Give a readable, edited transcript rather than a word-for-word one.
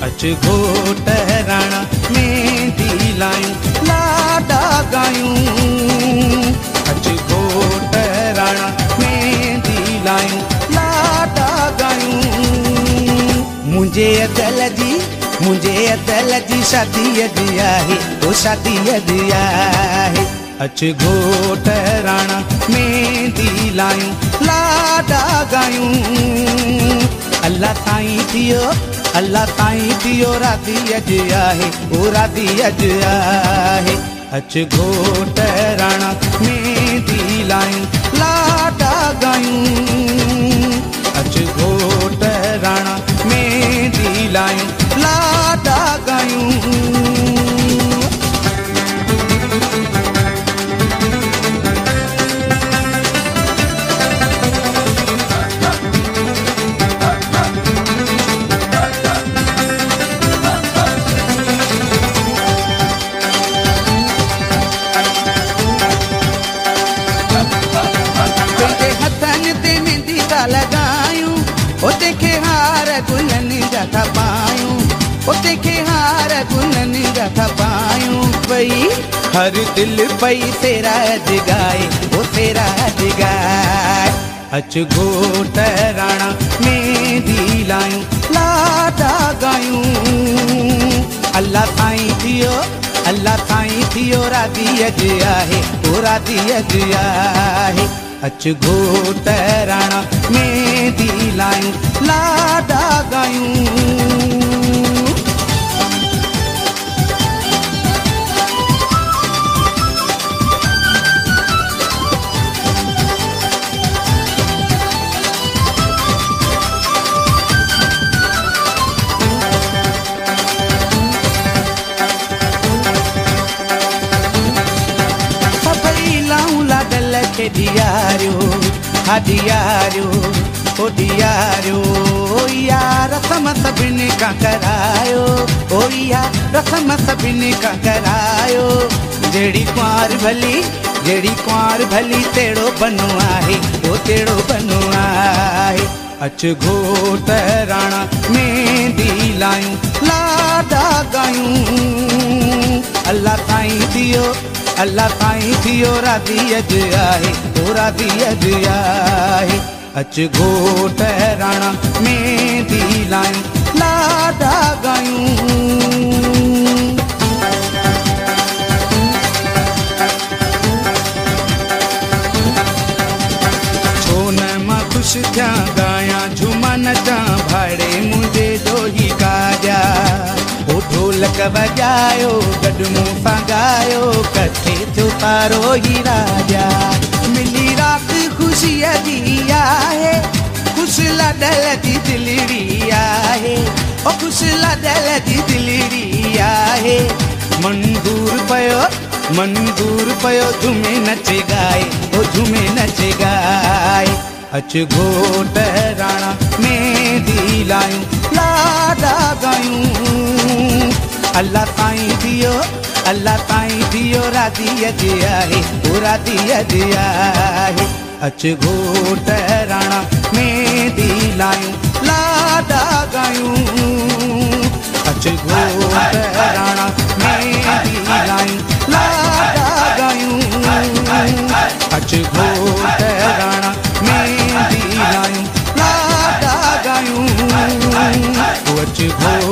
अच घोट राणा मेहंदी लायूं लाडा गायूं। अच घोट राणा मेहंदी लायूं लाडा गायूं। मुंहिंजे अदल जी शादी अॼु आहे, ओ शादी अॼु आहे। अच घोट राणा मेहंदी लायूं लाडा गायूं। अल्लाह ताईं थियो राधी अॼु आहे, ओ राधी अॼु आहे। अच घोट राणा मेहंदी लायूं लाडा गायूं। अच घोट राणा मेहंदी लायूं लाडा गायूं। लगायूं उते खे हार गुलनि जा था पायूं, उते खे हार गुलनि जा था पायूं। पई हर दिल पई तेरा जगाए, ओ तेरा जगाए। अच घोट राणा मेहंदी लायूं लाडा गायूं। अल्लाह ताईं थियो राधी अॼु आहे, ओ राधी अॼु आहे। अच घोट राणा मेहंदी लायूं लाडा गायूं। दियारियो ओ दियारियो यार रसम सभिनी खां करायो, ओ यार रसम सभिनी खां करायो। जहिड़ी कुंवार भली तेड़ो बनो आहे, ओ तेड़ो बनो आहे। अच घोट राणा मेहंदी लायूं लाडा गायूं। अल्लाह ताईं थियो राधी अॼु आहे, ओ राधी अॼु आहे। अच घोट राणा मेहंदी लायूं लाडा गायूं। छो न मां ख़ुशि थियां गायां झूमा नचां भाड़े मुंहिंजे जो ही काजा। ओ ढोलक वॼायो गॾु मूं सां गायो, कथे थियो तारो ही राजा। मिली राति ख़ुशीअ जी आहे, ख़ुशि लाडल जी दिलड़ी आहे, ओ ख़ुशि लाडल जी दिलड़ी आहे। मंदूर पयो झूमे नचे गाए, ओ झूमे नचे गाए। अच घोट राणा मेहंदी लायूं लाडा गायूं। अल्लाह ताईं थियो राधी अॼु आहे, ओ राधी अॼु आहे। अच घोट राणा मेहंदी लायूं लाडा गायूं। अच घोट राणा मेहंदी लायूं लाडा गायूं। अच घोट राणा मेहंदी लायूं लाडा गायूं। अच घोट